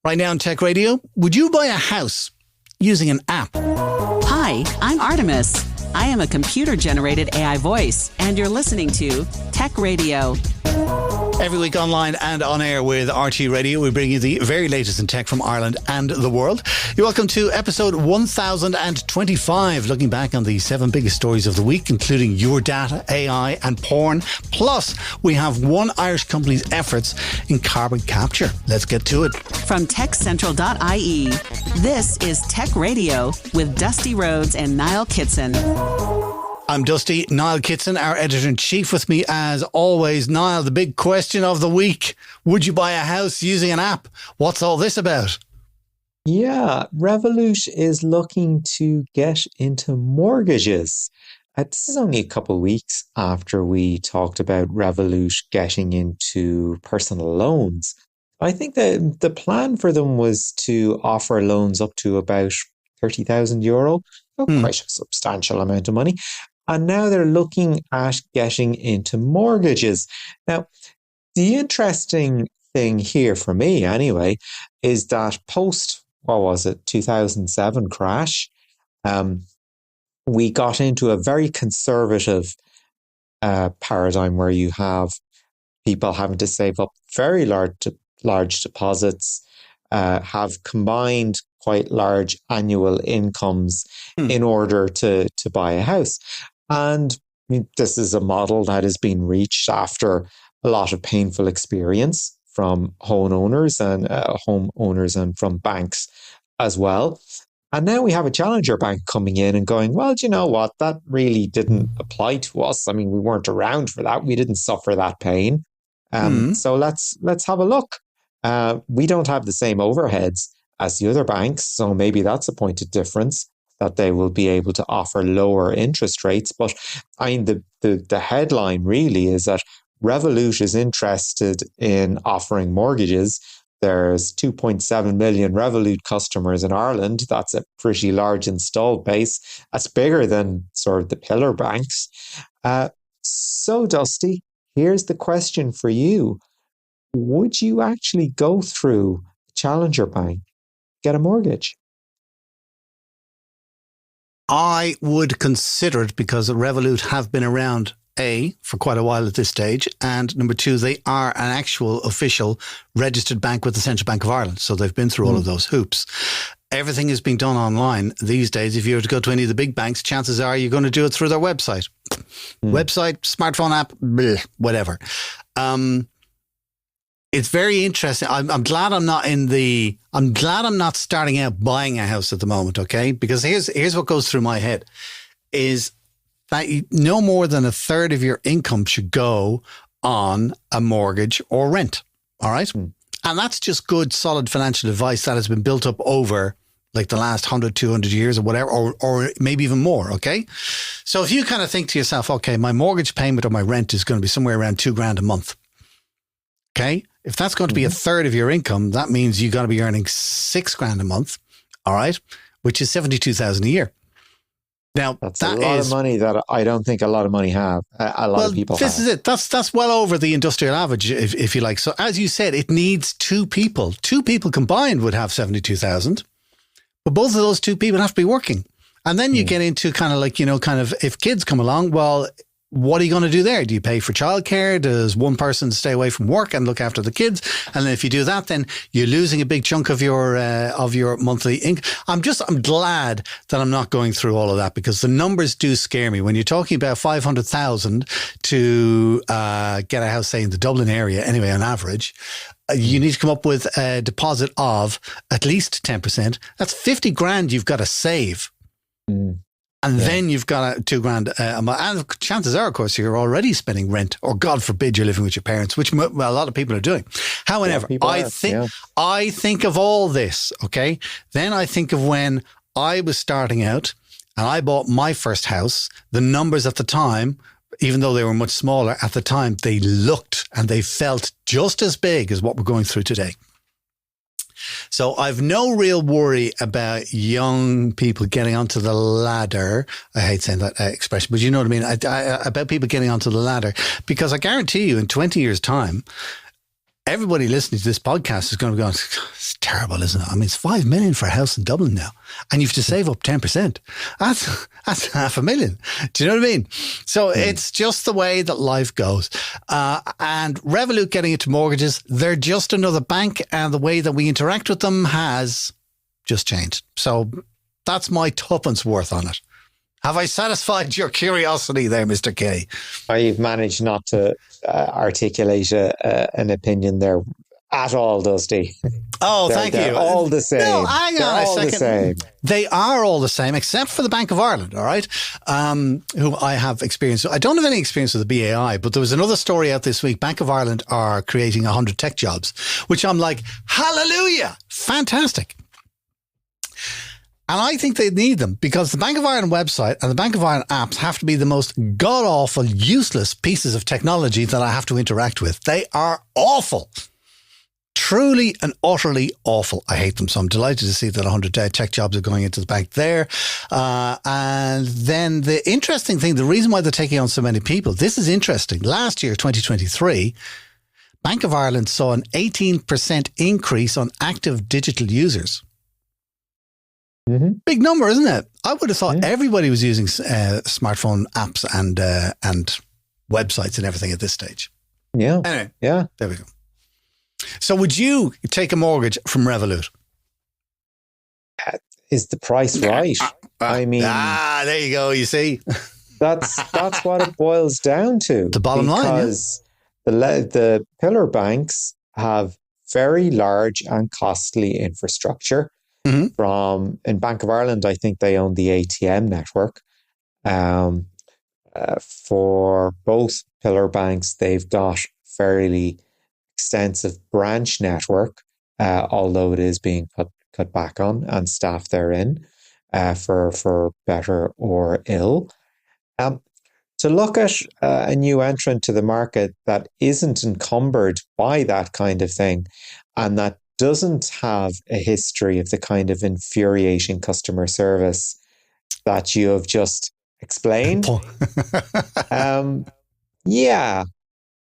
Right now on Tech Radio, would you buy a house using an app? Hi, I'm Artemis. I am a computer-generated AI voice, and you're listening to Tech Radio. Every week online and on air with RT Radio, we bring you the very latest in tech from Ireland and the world. You're welcome to episode 1025, looking back on the 7 biggest stories of the week, including your data, AI and porn. Plus, we have one Irish company's efforts in carbon capture. Let's get to it. From techcentral.ie, this is Tech Radio with Dusty Rhodes and Niall Kitson. I'm Dusty. Niall Kitson, our editor-in-chief, with me as always. Niall, the big question of the week. Would you buy a house using an app? What's all this about? Yeah, Revolut is looking to get into mortgages. This is only a couple of weeks after we talked about Revolut getting into personal loans. I think that the plan for them was to offer loans up to about €30,000, quite a substantial amount of money. And now they're looking at getting into mortgages. Now, the interesting thing here for me anyway, is that post, 2007 crash, we got into a very conservative paradigm where you have people having to save up very large deposits, have combined quite large annual incomes in order to buy a house. And this is a model that has been reached after a lot of painful experience from homeowners and from banks as well. And now we have a challenger bank coming in and going, well, do you know what? That really didn't apply to us. I mean, we weren't around for that. We didn't suffer that pain. So let's have a look. We don't have the same overheads as the other banks, so maybe that's a point of difference, that they will be able to offer lower interest rates. But I mean, the headline really is that Revolut is interested in offering mortgages. There's 2.7 million Revolut customers in Ireland. That's a pretty large installed base. That's bigger than sort of the pillar banks. So Dusty, here's the question for you. Would you actually go through Challenger Bank, get a mortgage? I would consider it because Revolut have been around, A, for quite a while at this stage, and number 2, they are an actual official registered bank with the Central Bank of Ireland. So they've been through all of those hoops. Everything is being done online these days. If you were to go to any of the big banks, chances are you're going to do it through their website. Website, smartphone app, bleh, whatever. It's very interesting. I'm glad I'm not starting out buying a house at the moment, okay? Because here's what goes through my head is that no more than a third of your income should go on a mortgage or rent, all right? And that's just good, solid financial advice that has been built up over like the last 100, 200 years or whatever, or maybe even more, okay? So if you kind of think to yourself, okay, my mortgage payment or my rent is going to be somewhere around $2,000 a month, okay? If that's going to be a third of your income, that means you've got to be earning $6,000 a month, all right, which is $72,000 a year. Now that's a lot of money that I don't think a lot of money have. A lot of people. This is it. That's well over the industrial average, if you like. So as you said, it needs 2 people. 2 people combined would have 72,000, but both of those 2 people have to be working. And then you get into kind of like, if kids come along, well, what are you going to do there? Do you pay for childcare? Does one person stay away from work and look after the kids? And then if you do that, then you're losing a big chunk of your monthly income. I'm glad that I'm not going through all of that because the numbers do scare me. When you're talking about 500,000 to get a house, say in the Dublin area, anyway, on average, you need to come up with a deposit of at least 10%. That's 50 grand you've got to save. And then you've got $2,000 a month. And chances are, of course, you're already spending rent, or God forbid you're living with your parents, which a lot of people are doing. However, I think of all this, okay? Then I think of when I was starting out and I bought my first house, the numbers at the time, even though they were much smaller at the time, they looked and they felt just as big as what we're going through today. So I've no real worry about young people getting onto the ladder. I hate saying that expression, but you know what I mean? About people getting onto the ladder, because I guarantee you in 20 years' time, everybody listening to this podcast is going to be going, it's terrible, isn't it? I mean, it's 5 million for a house in Dublin now, and you have to save up 10%. That's $500,000. Do you know what I mean? So it's just the way that life goes. And Revolut getting into mortgages, they're just another bank, and the way that we interact with them has just changed. So that's my tuppence worth on it. Have I satisfied your curiosity there, Mr. K? I've managed not to articulate an opinion there at all, Dusty. Oh, thank you. They're all the same. No, hang on a second. The same. They are all the same, except for the Bank of Ireland, all right, who I have experience. I don't have any experience with the BAI, but there was another story out this week. Bank of Ireland are creating 100 tech jobs, which I'm like, hallelujah, fantastic. And I think they need them because the Bank of Ireland website and the Bank of Ireland apps have to be the most god-awful, useless pieces of technology that I have to interact with. They are awful. Truly and utterly awful. I hate them. So I'm delighted to see that 100 tech jobs are going into the bank there. And then the interesting thing, the reason why they're taking on so many people, this is interesting. Last year, 2023, Bank of Ireland saw an 18% increase on active digital users. Mm-hmm. Big number, isn't it? I would have thought everybody was using smartphone apps and websites and everything at this stage. Yeah. Anyway, yeah. There we go. So would you take a mortgage from Revolut? Is the price right? I mean... there you go, you see. That's what it boils down to. The bottom line. Because the pillar banks have very large and costly infrastructure. Mm-hmm. In Bank of Ireland, I think they own the ATM network. For both pillar banks, they've got fairly extensive branch network, although it is being cut back on and staff therein for better or ill. To look at a new entrant to the market that isn't encumbered by that kind of thing and that doesn't have a history of the kind of infuriating customer service that you have just explained. Yeah,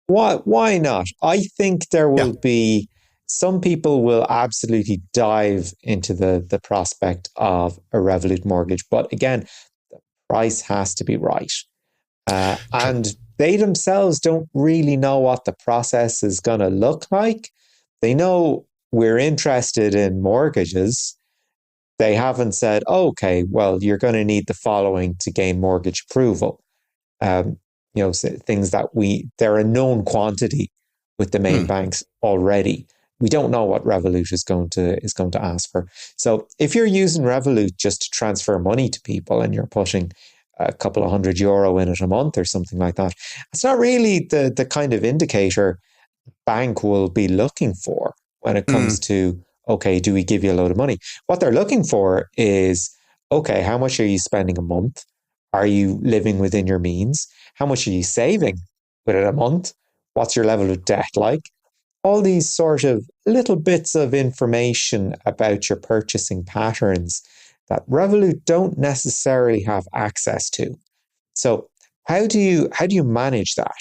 why not? I think there will be, some people will absolutely dive into the prospect of a Revolut mortgage. But again, the price has to be right. And they themselves don't really know what the process is going to look like. They know we're interested in mortgages. They haven't said, okay, well, you're going to need the following to gain mortgage approval. Things that they're a known quantity with the main banks already. We don't know what Revolut is going to ask for. So if you're using Revolut just to transfer money to people and you're putting a couple of €100 in it a month or something like that, it's not really the kind of indicator the bank will be looking for when it comes to, okay, do we give you a load of money? What they're looking for is, okay, how much are you spending a month? Are you living within your means? How much are you saving within a month? What's your level of debt like? All these sort of little bits of information about your purchasing patterns that Revolut don't necessarily have access to. So how do you manage that?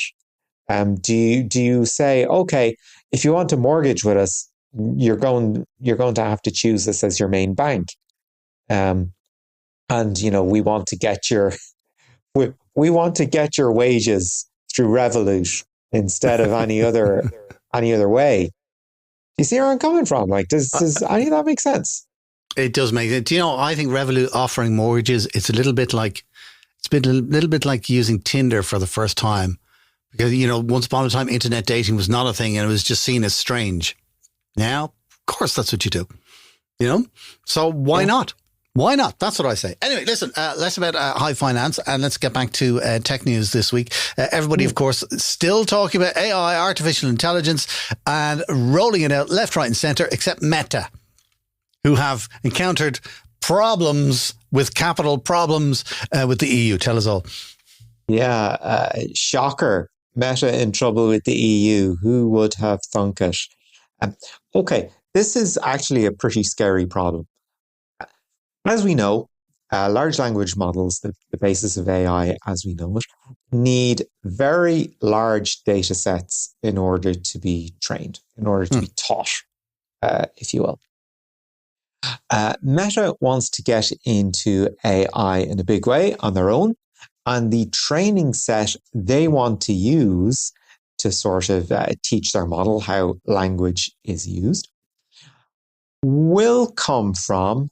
Do you say, okay, if you want to mortgage with us, you're going to have to choose this as your main bank, and we want to get your wages through Revolut instead of any other way. Do you see where I'm coming from? Like, does any of that make sense? It does make it. Do you know? I think Revolut offering mortgages, it's a little bit like using Tinder for the first time, because once upon a time internet dating was not a thing and it was just seen as strange. Now, of course, that's what you do, So why not? Why not? That's what I say. Anyway, listen, less about high finance and let's get back to tech news this week. Everybody, of course, still talking about AI, artificial intelligence, and rolling it out left, right and centre, except Meta, who have encountered problems with capital problems with the EU. Tell us all. Yeah, shocker. Meta in trouble with the EU. Who would have thunk it? Okay, this is actually a pretty scary problem. As we know, large language models, the basis of AI as we know it, need very large data sets in order to be trained, in order to be taught, if you will. Meta wants to get into AI in a big way on their own, and the training set they want to use to sort of teach their model how language is used will come from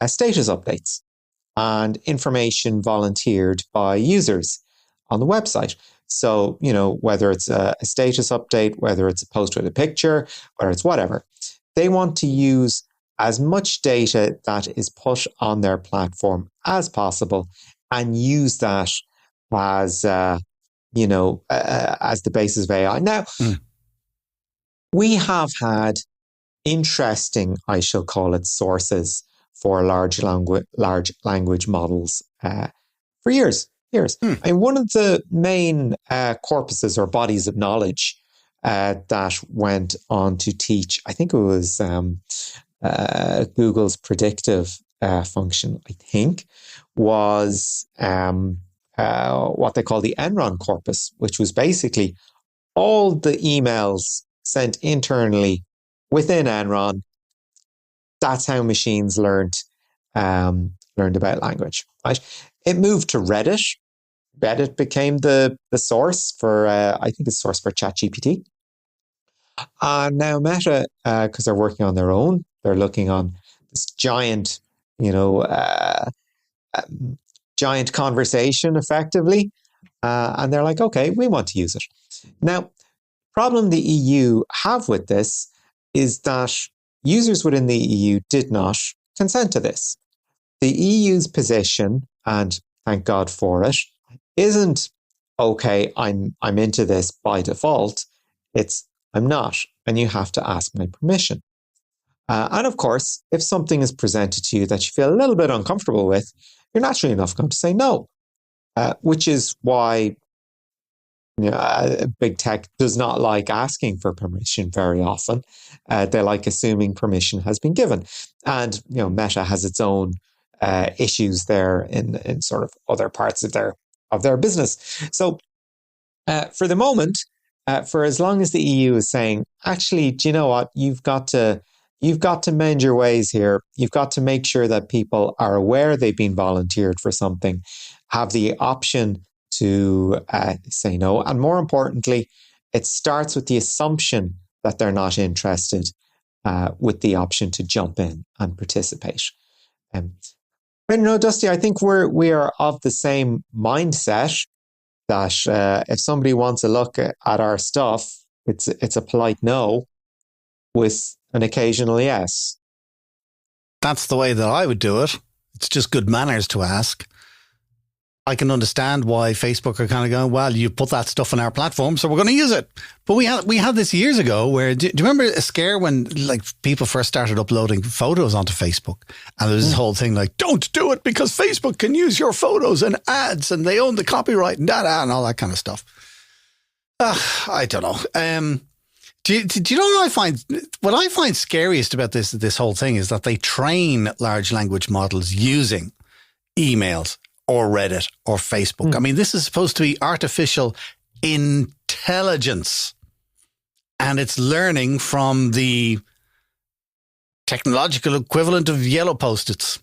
status updates and information volunteered by users on the website. So, whether it's a status update, whether it's a post with a picture, whether it's whatever, they want to use as much data that is put on their platform as possible and use that as, as the basis of AI. Now, we have had interesting, I shall call it, sources for large language models for years. And one of the main corpuses or bodies of knowledge that went on to teach, I think it was Google's predictive function, I think, was what they call the Enron corpus, which was basically all the emails sent internally within Enron. That's how machines learned about language. Right? It moved to Reddit. Reddit became the source for, I think, the source for ChatGPT. And now Meta, because they're working on their own, they're looking on this giant, giant conversation, effectively, and they're like, okay, we want to use it. Now, problem the EU have with this is that users within the EU did not consent to this. The EU's position, and thank God for it, isn't, okay, I'm into this by default. It's, I'm not, and you have to ask my permission. And of course, if something is presented to you that you feel a little bit uncomfortable with, you're naturally enough going to say no, which is why big tech does not like asking for permission very often. They like assuming permission has been given. And, Meta has its own issues there in sort of other parts of their business. So for the moment, for as long as the EU is saying, actually, do you know what? You've got to mend your ways here. You've got to make sure that people are aware they've been volunteered for something, have the option to say no. And more importantly, it starts with the assumption that they're not interested, with the option to jump in and participate. But Dusty, I think we are of the same mindset that if somebody wants a look at our stuff, it's a polite no with an occasional yes. That's the way that I would do it. It's just good manners to ask. I can understand why Facebook are kind of going, well, you put that stuff on our platform, so we're going to use it. But we had this years ago where, do you remember a scare when people first started uploading photos onto Facebook? And there was this whole thing like, don't do it because Facebook can use your photos and ads and they own the copyright and and all that kind of stuff. I don't know. Do you know what I find scariest about this whole thing is that they train large language models using emails or Reddit or Facebook. I mean, this is supposed to be artificial intelligence, and it's learning from the technological equivalent of yellow Post-its.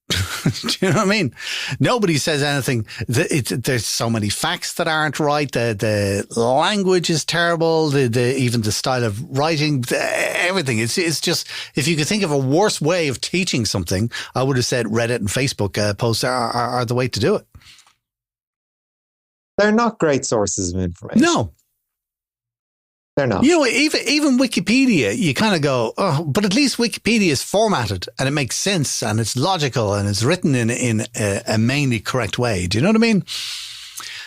Do you know what I mean? Nobody says anything. There's so many facts that aren't right. The language is terrible. Even the style of writing, everything. It's just, if you could think of a worse way of teaching something, I would have said Reddit and Facebook posts are the way to do it. They're not great sources of information. No. They're not. Even Wikipedia, you kind of go, oh, but at least Wikipedia is formatted and it makes sense and it's logical and it's written in a mainly correct way. Do you know what I mean?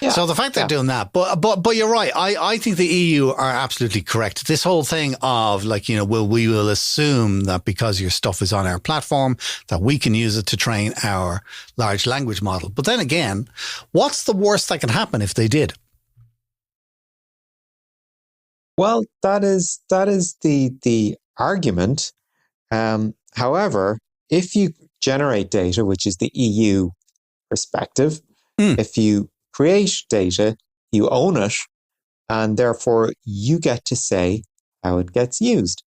Yeah, so the fact they're doing that, but you're right. I think the EU are absolutely correct. This whole thing of we will assume that because your stuff is on our platform that we can use it to train our large language model. But then again, what's the worst that can happen if they did? Well, that is the argument. However, if you generate data, which is the EU perspective, if you create data, you own it, and therefore you get to say how it gets used.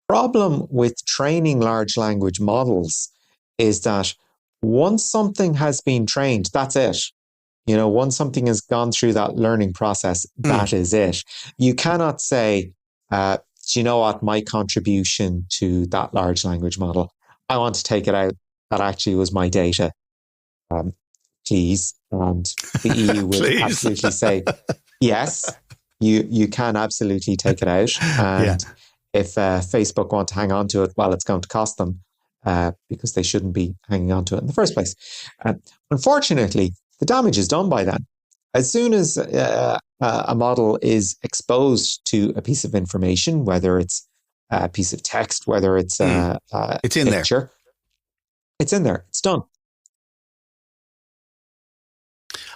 Problem with training large language models is that once something has been trained, that's it. Once something has gone through that learning process, that is it. You cannot say, do you know what, my contribution to that large language model, I want to take it out. That actually was my data. Please. And the EU will absolutely say, yes, you can absolutely take it out. And if Facebook want to hang on to it, well, it's going to cost them because they shouldn't be hanging on to it in the first place. Unfortunately, the damage is done by then. As soon as a model is exposed to a piece of information, whether it's a piece of text, whether it's a picture, it's in there. It's done.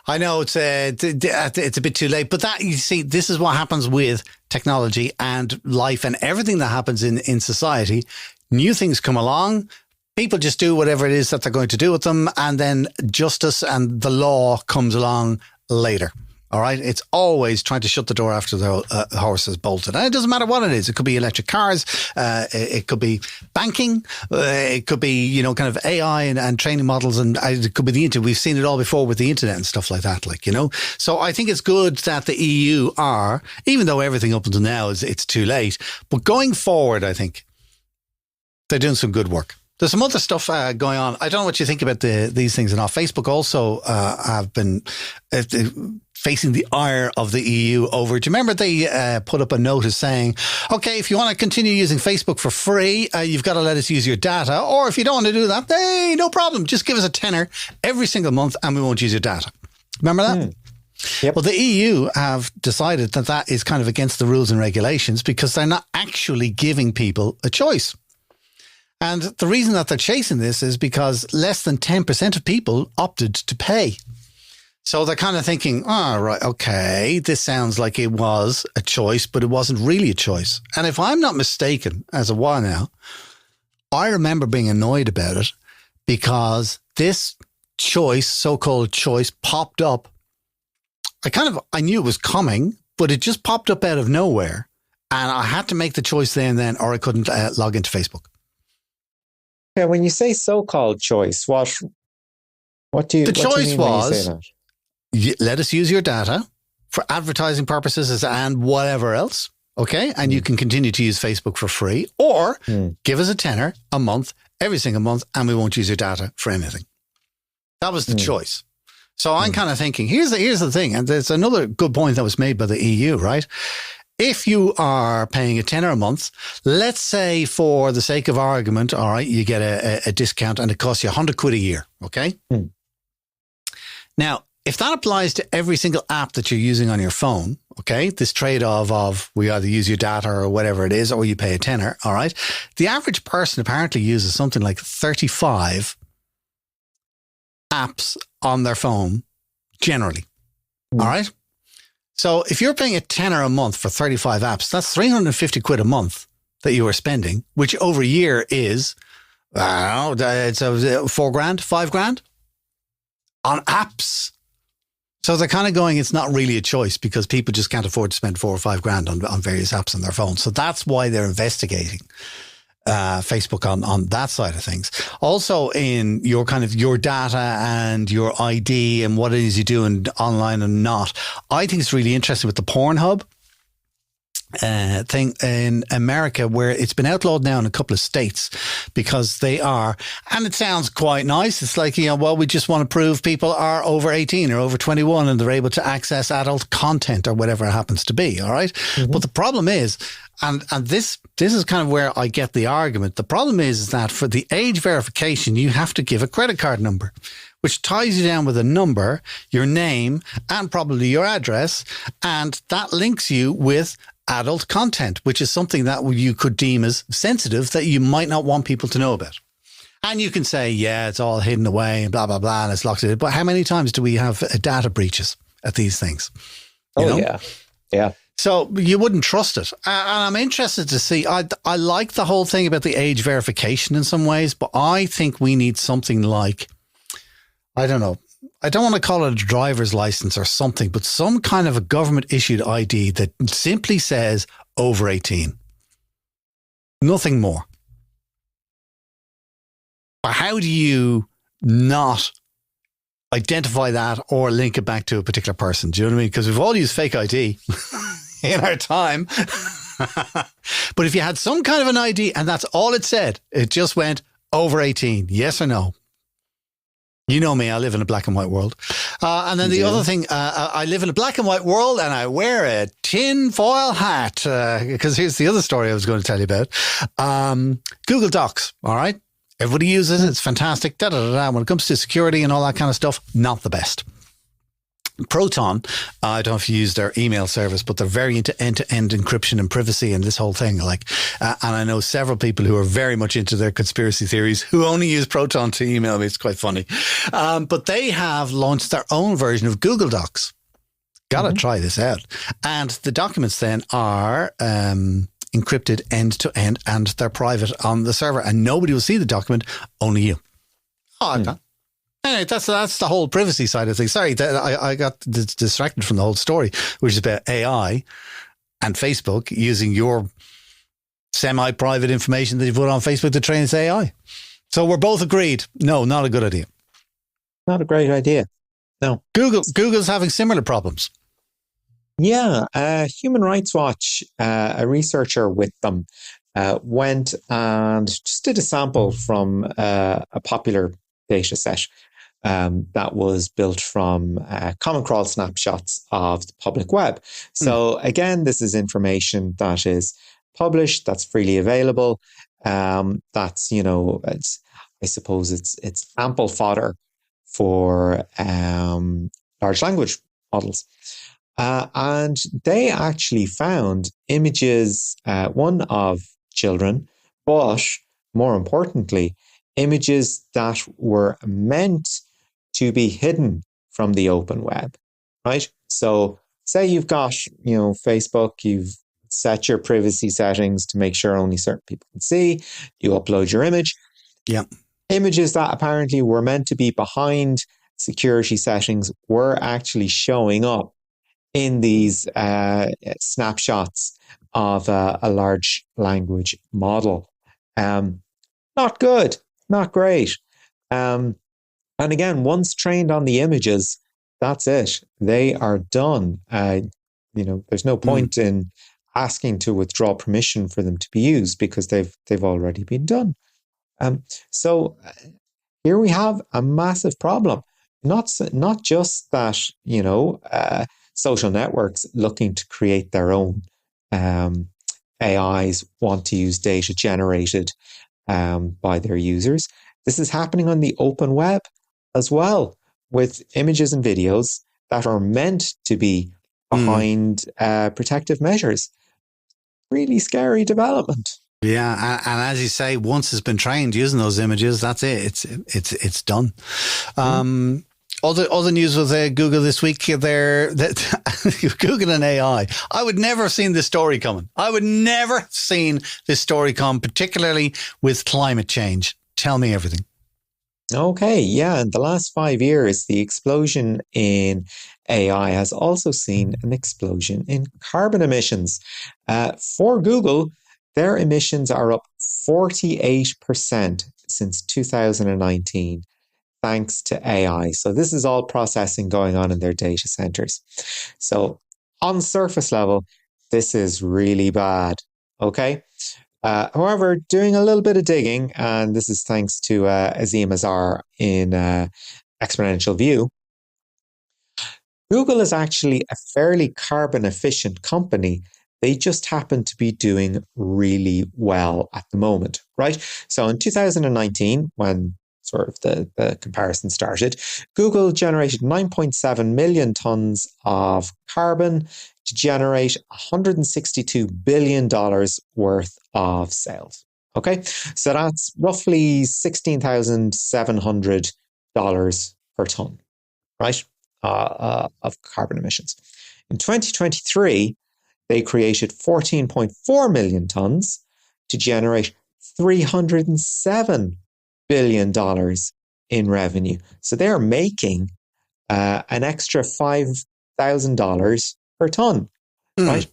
I know it's a bit too late, but that, you see, this is what happens with technology and life and everything that happens in society. New things come along. People just do whatever it is that they're going to do with them. And then justice and the law comes along later. All right. It's always trying to shut the door after the horse has bolted. And it doesn't matter what it is. It could be electric cars. It could be banking. It could be, kind of AI and training models. And it could be the internet. We've seen it all before with the internet and stuff like that. So I think it's good that the EU are, even though everything up until now it's too late, but going forward, I think they're doing some good work. There's some other stuff going on. I don't know what you think about these things and all. Facebook also have been facing the ire of the EU over. Do you remember they put up a notice saying, okay, if you want to continue using Facebook for free, you've got to let us use your data. Or if you don't want to do that, hey, no problem. Just give us a tenner every single month and we won't use your data. Remember that? Yep. Well, the EU have decided that is kind of against the rules and regulations because they're not actually giving people a choice. And the reason that they're chasing this is because less than 10% of people opted to pay. So they're kind of thinking, right, okay, this sounds like it was a choice, but it wasn't really a choice. And if I'm not mistaken, as a while now, I remember being annoyed about it because this choice, so-called choice, popped up. I knew it was coming, but it just popped up out of nowhere. And I had to make the choice there and then, or I couldn't log into Facebook. Yeah, when you say so-called choice, what do you? The choice mean was, when you say that? Let us use your data for advertising purposes and whatever else, okay? And you can continue to use Facebook for free, or give us a tenner a month, every single month, and we won't use your data for anything. That was the choice. So I'm kind of thinking, here's the thing, and there's another good point that was made by the EU, right? If you are paying a tenner a month, let's say for the sake of argument, all right, you get a discount and it costs you 100 quid a year, okay? Now, if that applies to every single app that you're using on your phone, okay, this trade-off of we either use your data or whatever it is, or you pay a tenner, all right, the average person apparently uses something like 35 apps on their phone generally, all right? So if you're paying a tenner a month for 35 apps, that's 350 quid a month that you are spending, which over a year is, I don't know, it's $4,000, $5,000 on apps. So they're kind of going, it's not really a choice because people just can't afford to spend $4,000 or $5,000 on various apps on their phone. So that's why they're investigating Facebook on that side of things. Also in your your data and your ID and what it is you do online and not. I think it's really interesting with the Pornhub thing in America, where it's been outlawed now in a couple of states because they are, and it sounds quite nice. It's like, we just want to prove people are over 18 or over 21 and they're able to access adult content or whatever it happens to be. All right. But the problem is, and this is kind of where I get the argument. The problem is that for the age verification, you have to give a credit card number, which ties you down with a number, your name, and probably your address. And that links you with adult content, which is something that you could deem as sensitive that you might not want people to know about. And you can say, yeah, it's all hidden away and blah, blah, blah, and it's locked in. But how many times do we have data breaches at these things? Yeah. So you wouldn't trust it. And I'm interested to see, I like the whole thing about the age verification in some ways, but I think we need something like, I don't know, I don't want to call it a driver's license or something, but some kind of a government issued ID that simply says over 18. Nothing more. But how do you not identify that or link it back to a particular person? Do you know what I mean? Because we've all used fake ID in our time. But if you had some kind of an ID and that's all it said, it just went over 18, yes or no. You know me, I live in a black and white world. And then the other thing, I live in a black and white world and I wear a tin foil hat. Because here's the other story I was going to tell you about. Google Docs, all right? Everybody uses it. It's fantastic. When it comes to security and all that kind of stuff, not the best. Proton, I don't know if you use their email service, but they're very into end-to-end encryption and privacy and this whole thing. And I know several people who are very much into their conspiracy theories who only use Proton to email me. It's quite funny. But they have launched their own version of Google Docs. Got to try this out. And the documents then are encrypted end-to-end and they're private on the server and nobody will see the document, only you. Anyway, that's the whole privacy side of things. Sorry, I got distracted from the whole story, which is about AI and Facebook using your semi-private information that you put on Facebook to train its AI. So we're both agreed. No, not a good idea. Not a great idea. No. Google's having similar problems. Yeah. Human Rights Watch, a researcher with them, went and just did a sample from a popular data set that was built from common crawl snapshots of the public web. So again, this is information that is published, that's freely available. That's, I suppose it's ample fodder for large language models. And they actually found images, one of children, but more importantly, images that were meant to be hidden from the open web, right? So say you've got, Facebook, you've set your privacy settings to make sure only certain people can see, you upload your image. Yeah. Images that apparently were meant to be behind security settings were actually showing up in these snapshots of a large language model. Not good, not great. And again, once trained on the images, that's it. They are done. There's no point in asking to withdraw permission for them to be used because they've already been done. So here we have a massive problem. Not just that, social networks looking to create their own AIs want to use data generated by their users. This is happening on the open web as well, with images and videos that are meant to be behind protective measures. Really scary development. Yeah, and as you say, once it's been trained using those images, that's it. It's done. Other news with Google this week, Google and AI. I would never have seen this story coming. Particularly with climate change. Tell me everything. Okay, yeah. In the last 5 years, the explosion in AI has also seen an explosion in carbon emissions. For Google, their emissions are up 48% since 2019. Thanks to AI. So this is all processing going on in their data centers. So on surface level, this is really bad. Okay. However, doing a little bit of digging, and this is thanks to Azim Azar in Exponential View, Google is actually a fairly carbon efficient company. They just happen to be doing really well at the moment, right? So in 2019, when sort of the comparison started, Google generated 9.7 million tons of carbon to generate $162 billion worth of sales. Okay, so that's roughly $16,700 per ton, right, of carbon emissions. In 2023, they created 14.4 million tons to generate $307 billion in revenue. So they're making an extra $5,000 per ton, right?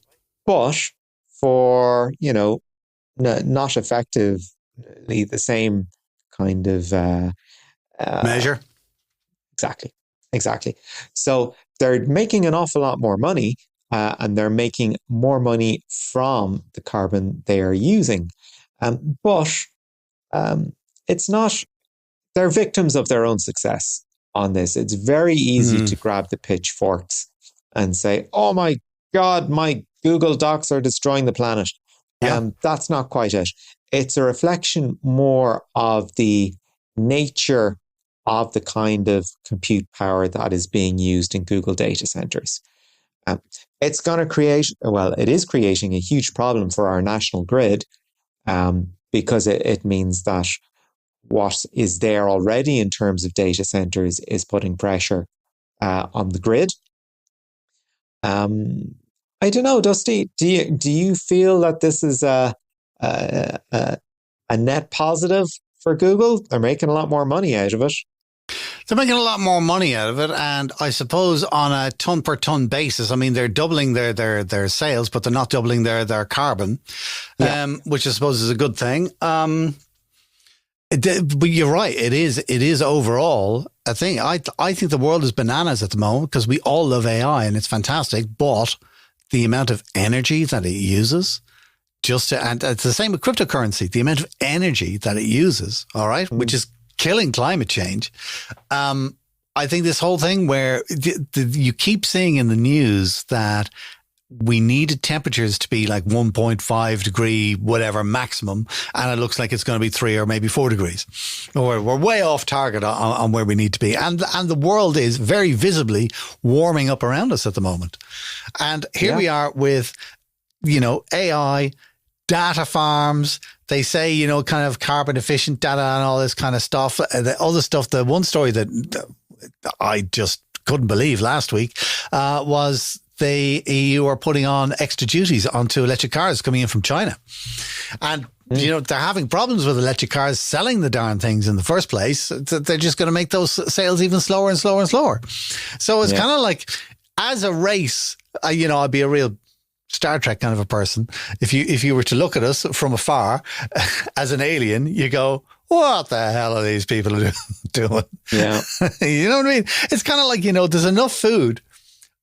But for, not effectively the same kind of measure. Exactly. So they're making an awful lot more money, and they're making more money from the carbon they are using. But it's not, they're victims of their own success on this. It's very easy to grab the pitchforks and say, oh my God, my Google Docs are destroying the planet. Yeah. That's not quite it. It's a reflection more of the nature of the kind of compute power that is being used in Google data centers. It's going to create, it is creating a huge problem for our national grid, because it means that what is there already in terms of data centers is putting pressure on the grid. I don't know, Dusty, do you feel that this is a net positive for Google? They're making a lot more money out of it. They're making a lot more money out of it, and I suppose on a ton per ton basis, I mean, they're doubling their sales, but they're not doubling their carbon, which I suppose is a good thing. But you're right, it is overall a thing. I think the world is bananas at the moment because we all love AI and it's fantastic, but the amount of energy that it uses, and it's the same with cryptocurrency, the amount of energy that it uses, all right, which is killing climate change. I think this whole thing where you keep seeing in the news that we needed temperatures to be like 1.5 degree, whatever maximum, and it looks like it's going to be 3 or maybe 4 degrees. We're way off target on where we need to be. And the world is very visibly warming up around us at the moment. And here we are with, AI, data farms. They say, kind of carbon efficient data and all this kind of stuff. The other stuff, the one story that I just couldn't believe last week was the EU are putting on extra duties onto electric cars coming in from China. And, they're having problems with electric cars selling the darn things in the first place. They're just going to make those sales even slower and slower and slower. So it's kind of like, as a race, I'd be a real Star Trek kind of a person. If you were to look at us from afar as an alien, you go, what the hell are these people doing? Yeah. You know what I mean? It's kind of like, there's enough food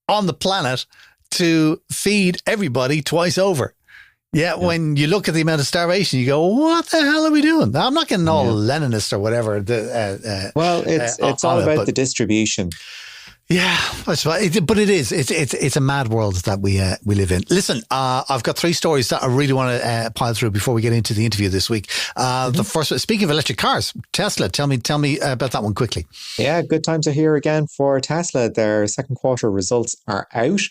on the planet to feed everybody twice over. Yeah, when you look at the amount of starvation, you go, what the hell are we doing? I'm not getting all Leninist or whatever. It's all about the distribution. Yeah, that's right. But it is. It's a mad world that we live in. Listen, I've got 3 stories that I really want to pile through before we get into the interview this week. The first one, speaking of electric cars, Tesla. Tell me about that one quickly. Yeah, good time to hear again for Tesla. Their second quarter results are out.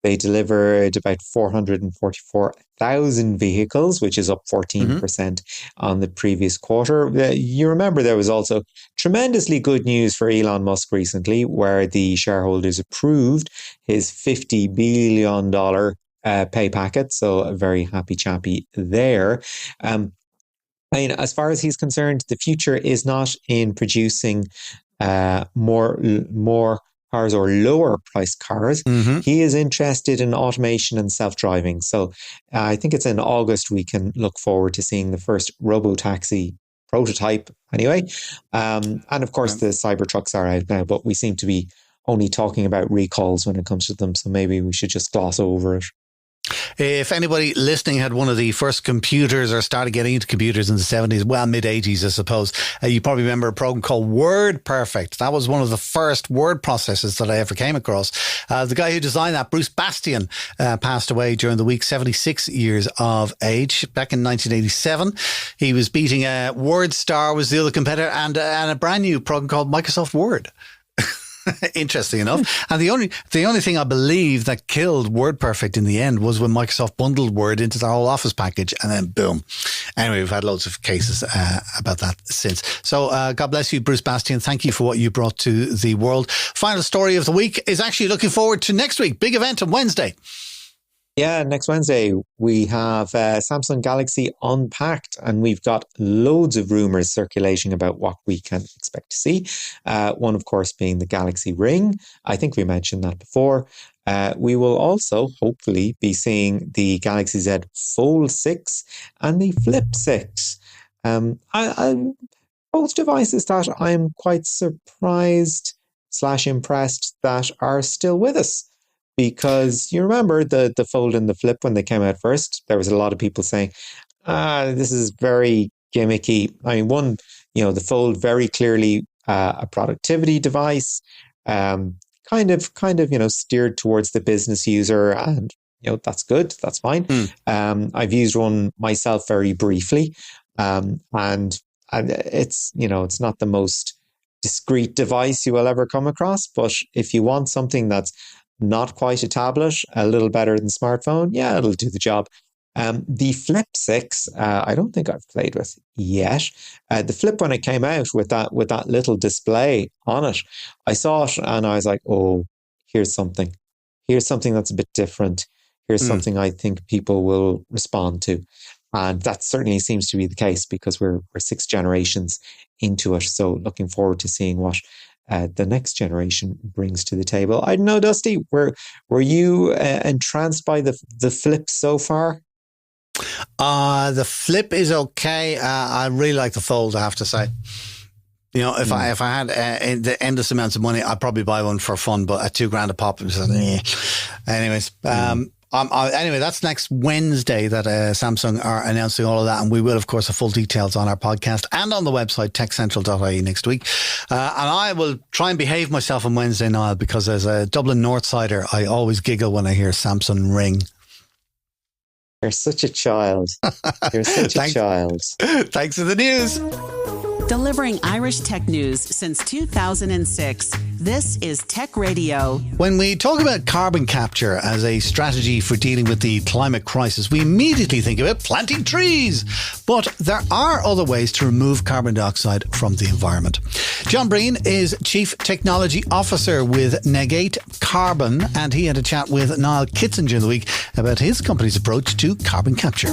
They delivered about 444,000 vehicles, which is up 14% on the previous quarter. You remember there was also tremendously good news for Elon Musk recently, where the shareholders approved his $50 billion pay packet. So a very happy chappy there. As far as he's concerned, the future is not in producing more cars or lower priced cars. He is interested in automation and self-driving. So I think it's in August we can look forward to seeing the first robo-taxi prototype anyway. And of course the Cybertrucks are out now, but we seem to be only talking about recalls when it comes to them. So maybe we should just gloss over it. If anybody listening had one of the first computers or started getting into computers in the 70s, well, mid-80s, I suppose, you probably remember a program called WordPerfect. That was one of the first word processors that I ever came across. The guy who designed that, Bruce Bastien, passed away during the week, 76 years of age, back in 1987. He was beating WordStar was the other competitor, and a brand new program called Microsoft Word. Interesting enough. And the only thing I believe that killed WordPerfect in the end was when Microsoft bundled Word into their whole Office package, and then boom. Anyway, we've had loads of cases about that since. So God bless you, Bruce Bastien. Thank you for what you brought to the world. Final story of the week is actually looking forward to next week. Big event on Wednesday. Yeah, next Wednesday we have Samsung Galaxy Unpacked, and we've got loads of rumors circulating about what we can expect to see. One, of course, being the Galaxy Ring. I think we mentioned that before. We will also hopefully be seeing the Galaxy Z Fold 6 and the Flip 6. Both devices that I'm quite surprised / impressed that are still with us. Because you remember the Fold and the Flip when they came out first, there was a lot of people saying, this is very gimmicky. I mean, one, the Fold very clearly a productivity device, kind of, steered towards the business user, and that's good, that's fine. I've used one myself very briefly, and it's it's not the most discreet device you will ever come across, but if you want something that's not quite a tablet, a little better than smartphone, yeah, it'll do the job. The Flip 6, I don't think I've played with yet. The Flip, when it came out with that little display on it, I saw it and I was like, oh, here's something. Here's something that's a bit different. Here's something I think people will respond to. And that certainly seems to be the case because we're 6 generations into it. So looking forward to seeing what the next generation brings to the table. I don't know, Dusty, were you entranced by the Flip so far? The Flip is okay. I really like the Fold, I have to say. If I had the endless amounts of money, I'd probably buy one for fun, but at $2,000 a pop, it was anyways. Anyway, that's next Wednesday that Samsung are announcing all of that. And we will, of course, have full details on our podcast and on the website, techcentral.ie next week. And I will try and behave myself on Wednesday, Niall, because as a Dublin Northsider, I always giggle when I hear Samsung Ring. You're such a child. You're such a child. Thanks for the news. Delivering Irish tech news since 2006. This is Tech Radio. When we talk about carbon capture as a strategy for dealing with the climate crisis, we immediately think about planting trees. But there are other ways to remove carbon dioxide from the environment. John Breen is Chief Technology Officer with Neg8 Carbon, and he had a chat with Niall Kitzinger in the week about his company's approach to carbon capture.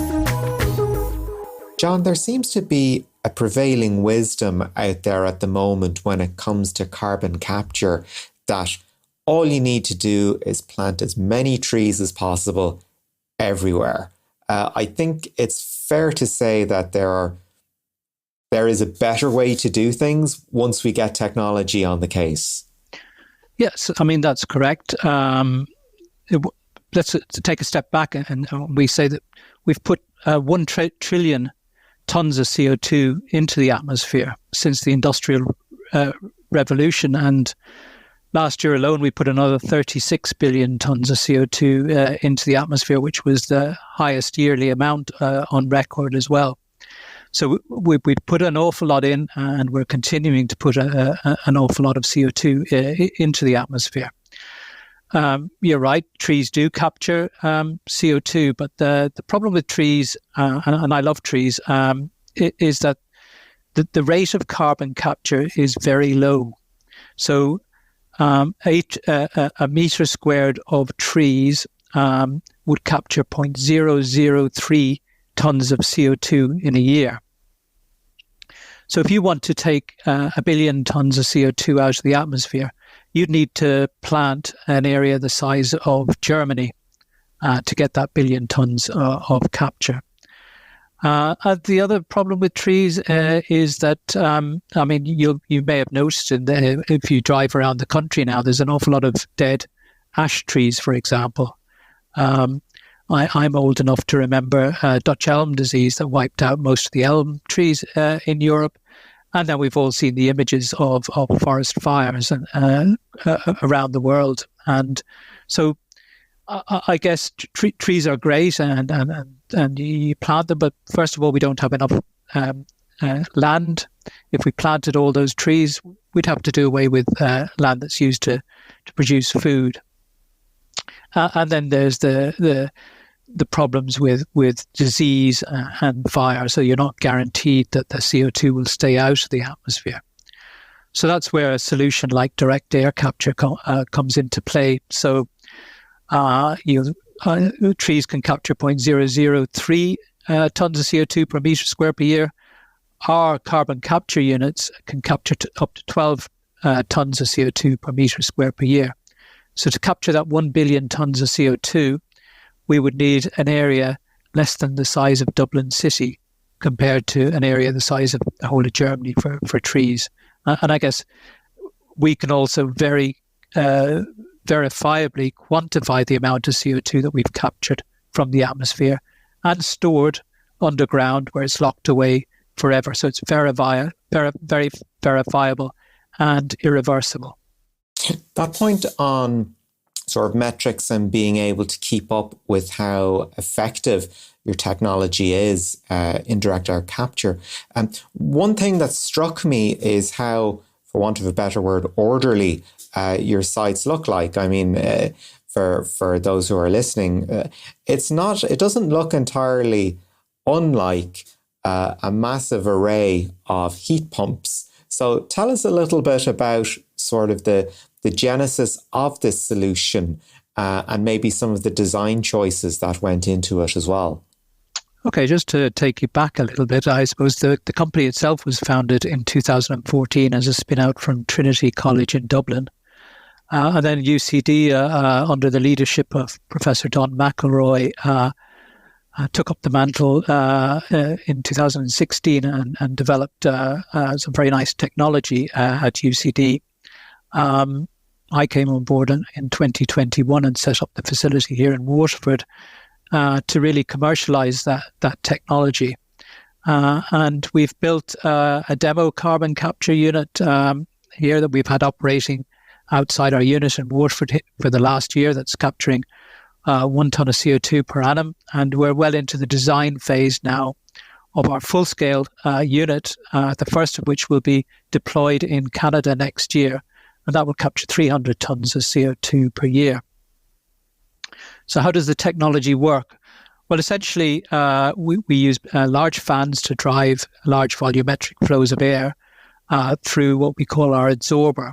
John, there seems to be a prevailing wisdom out there at the moment when it comes to carbon capture that all you need to do is plant as many trees as possible everywhere. I think it's fair to say that there is a better way to do things once we get technology on the case. Yes, I mean, that's correct. Let's take a step back and we say that we've put 1 trillion tons of CO2 into the atmosphere since the Industrial Revolution. And last year alone, we put another 36 billion tons of CO2 into the atmosphere, which was the highest yearly amount on record as well. So we put an awful lot in, and we're continuing to put an awful lot of CO2 into the atmosphere. You're right, trees do capture CO2, but the problem with trees, and I love trees, is that the rate of carbon capture is very low. So a metre squared of trees would capture 0.003 tons of CO2 in a year. So if you want to take 1 billion tons of CO2 out of the atmosphere, you'd need to plant an area the size of Germany to get that 1 billion tons of capture. The other problem with trees is that, I mean, you may have noticed if you drive around the country now, there's an awful lot of dead ash trees, for example. I'm old enough to remember Dutch elm disease that wiped out most of the elm trees in Europe. And then we've all seen the images of forest fires around the world. And so I guess trees are great and you plant them. But first of all, we don't have enough land. If we planted all those trees, we'd have to do away with land that's used to produce food. And then there's the problems with disease and fire. So you're not guaranteed that the CO2 will stay out of the atmosphere. So that's where a solution like direct air capture comes into play. So trees can capture 0.003 tons of CO2 per metre square per year. Our carbon capture units can capture up to 12 tons of CO2 per metre square per year. So to capture that 1 billion tons of CO2, we would need an area less than the size of Dublin City compared to an area the size of the whole of Germany for trees. And I guess we can also very verifiably quantify the amount of CO2 that we've captured from the atmosphere and stored underground where it's locked away forever. So it's very verifiable and irreversible. That point on sort of metrics and being able to keep up with how effective your technology is in direct air capture. One thing that struck me is how, for want of a better word, orderly your sites look like. I mean, for those who are listening, it doesn't look entirely unlike a massive array of heat pumps. So tell us a little bit about sort of the genesis of this solution and maybe some of the design choices that went into it as well. Okay, just to take you back a little bit, I suppose the company itself was founded in 2014 as a spin-out from Trinity College in Dublin. And then UCD, under the leadership of Professor Don McElroy, took up the mantle in 2016 and developed some very nice technology at UCD. I came on board in 2021 and set up the facility here in Waterford to really commercialize that technology. And we've built a demo carbon capture unit here that we've had operating outside our unit in Waterford for the last year that's capturing 1 tonne of CO2 per annum. And we're well into the design phase now of our full-scale unit, the first of which will be deployed in Canada next year. And that will capture 300 tonnes of CO2 per year. So how does the technology work? Well, essentially, we use large fans to drive large volumetric flows of air through what we call our adsorber.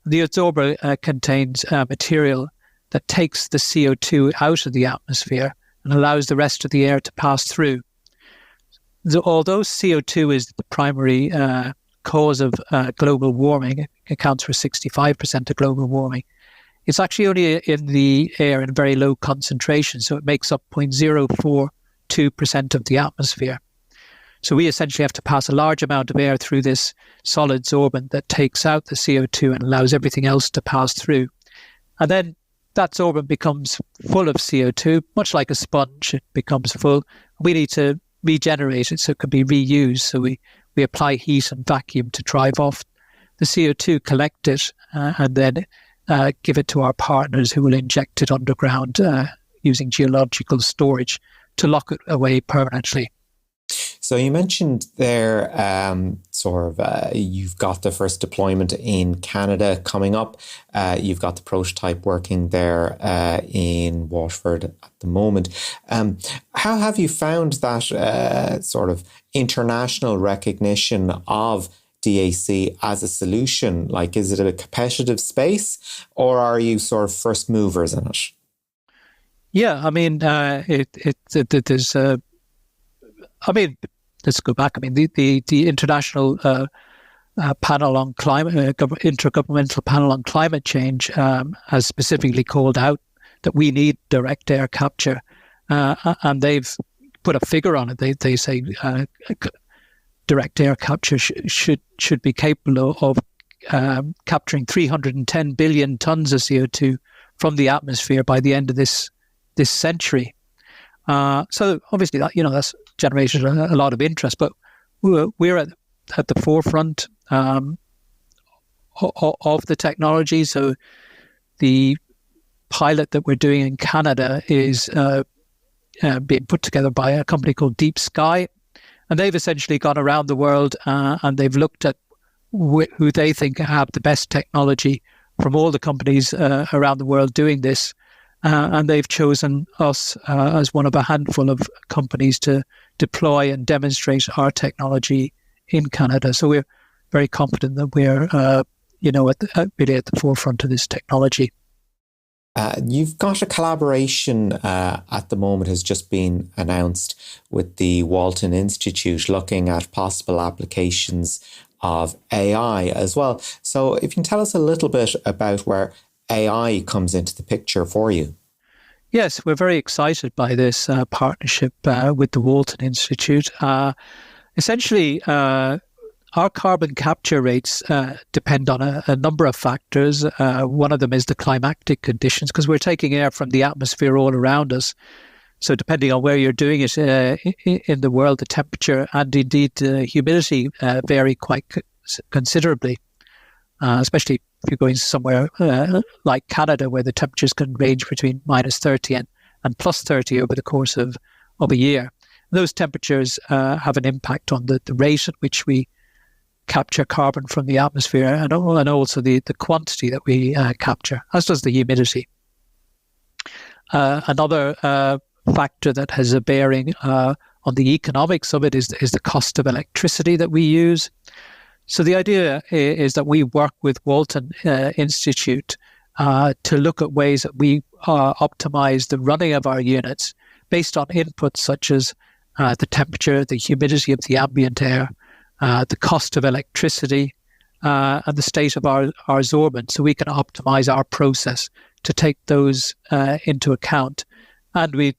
The adsorber contains material that takes the CO2 out of the atmosphere and allows the rest of the air to pass through. Although CO2 is the primary cause of global warming, it accounts for 65% of global warming, it's actually only in the air in very low concentration, so it makes up 0.042% of the atmosphere. So we essentially have to pass a large amount of air through this solid sorbent that takes out the CO2 and allows everything else to pass through. And then that sorbent becomes full of CO2, much like a sponge. It becomes full. We need to regenerate it so it can be reused. So we apply heat and vacuum to drive off the CO2, collect it, and then give it to our partners who will inject it underground using geological storage to lock it away permanently. So you mentioned there you've got the first deployment in Canada coming up. You've got the prototype working there in Waterford at the moment. How have you found that sort of international recognition of DAC as a solution? Like, is it a competitive space or are you sort of first movers in it? Yeah, I mean, there's let's go back. I mean, the international panel on climate, intergovernmental panel on climate change has specifically called out that we need direct air capture, and they've put a figure on it. They say direct air capture should be capable of capturing 310 billion tons of CO2 from the atmosphere by the end of this century. So obviously that's generated a lot of interest, but we're at the forefront of the technology. So the pilot that we're doing in Canada is being put together by a company called Deep Sky, and they've essentially gone around the world and they've looked at who they think have the best technology from all the companies around the world doing this. And they've chosen us as one of a handful of companies to deploy and demonstrate our technology in Canada. So we're very confident that we're, really at the forefront of this technology. You've got a collaboration at the moment has just been announced with the Walton Institute looking at possible applications of AI as well. So if you can tell us a little bit about where AI comes into the picture for you. Yes, we're very excited by this partnership with the Walton Institute. Essentially, our carbon capture rates depend on a number of factors. One of them is the climatic conditions, because we're taking air from the atmosphere all around us. So depending on where you're doing it in the world, the temperature and indeed humidity vary quite considerably, especially if you're going somewhere like Canada, where the temperatures can range between minus 30 and plus 30 over the course of a year. Those temperatures have an impact on the rate at which we capture carbon from the atmosphere and also the quantity that we capture, as does the humidity. Another factor that has a bearing on the economics of it is the cost of electricity that we use. So the idea is that we work with Walton Institute to look at ways that we optimize the running of our units based on inputs such as the temperature, the humidity of the ambient air, the cost of electricity, and the state of our sorbent, so we can optimize our process to take those into account. And we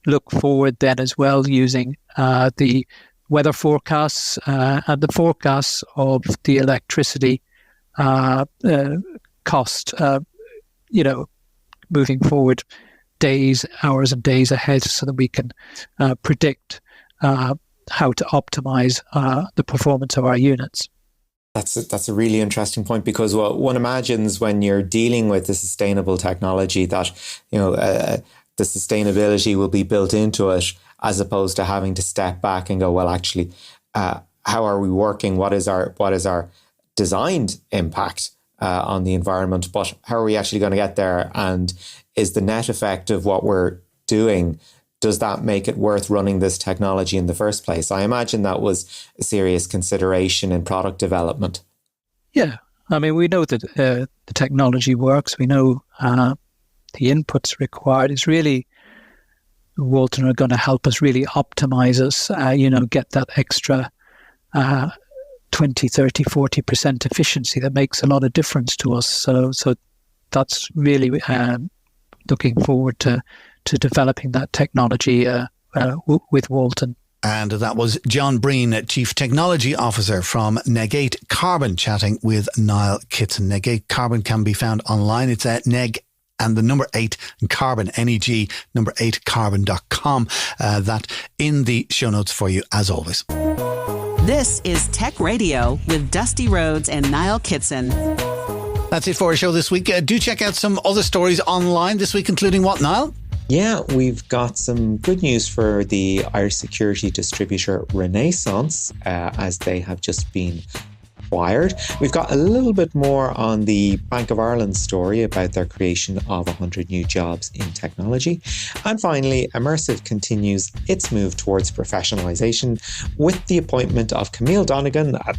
look forward then as well using the weather forecasts and the forecasts of the electricity cost, moving forward days, hours and days ahead, so that we can predict how to optimize the performance of our units. That's a really interesting point, because what one imagines when you're dealing with the sustainable technology that, the sustainability will be built into it, as opposed to having to step back and go, well, actually, how are we working? What is our designed impact on the environment? But how are we actually going to get there? And is the net effect of what we're doing, does that make it worth running this technology in the first place? I imagine that was a serious consideration in product development. Yeah. I mean, we know that the technology works. We know the inputs required. It's really, Walton are going to help us really optimize us, get that extra 20, 30, 40% efficiency that makes a lot of difference to us. So that's really looking forward to developing that technology with Walton. And that was John Breen, Chief Technology Officer from Neg8 Carbon, chatting with Niall Kitson. Neg8 Carbon can be found online. It's at Neg and the number 8 and Carbon, NEG, number 8carbon.com. That in the show notes for you, as always. This is Tech Radio with Dusty Rhodes and Niall Kitson. That's it for our show this week. Do check out some other stories online this week, including what, Niall? Yeah, we've got some good news for the Irish security distributor Renaissance, as they have just been acquired. We've got a little bit more on the Bank of Ireland story about their creation of 100 new jobs in technology. And finally, Immersive continues its move towards professionalisation with the appointment of Camille Donegan, a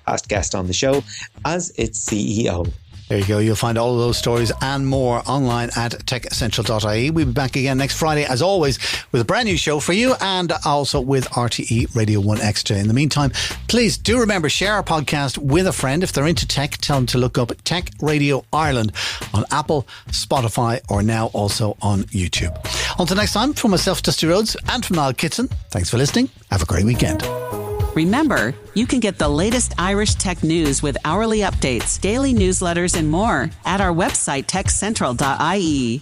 past guest on the show, as its CEO. There you go. You'll find all of those stories and more online at techcentral.ie. We'll be back again next Friday, as always, with a brand new show for you, and also with RTE Radio 1 Extra. In the meantime, please do remember, share our podcast with a friend. If they're into tech, tell them to look up Tech Radio Ireland on Apple, Spotify, or now also on YouTube. Until next time, from myself, Dusty Rhodes, and from Niall Kitson, thanks for listening. Have a great weekend. Remember, you can get the latest Irish tech news with hourly updates, daily newsletters, and more at our website, techcentral.ie.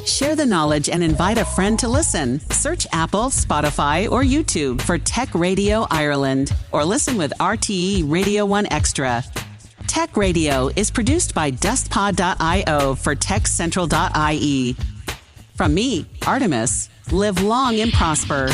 Share the knowledge and invite a friend to listen. Search Apple, Spotify, or YouTube for Tech Radio Ireland, or listen with RTE Radio 1 Extra. Tech Radio is produced by dustpod.io for techcentral.ie. From me, Artemis, live long and prosper.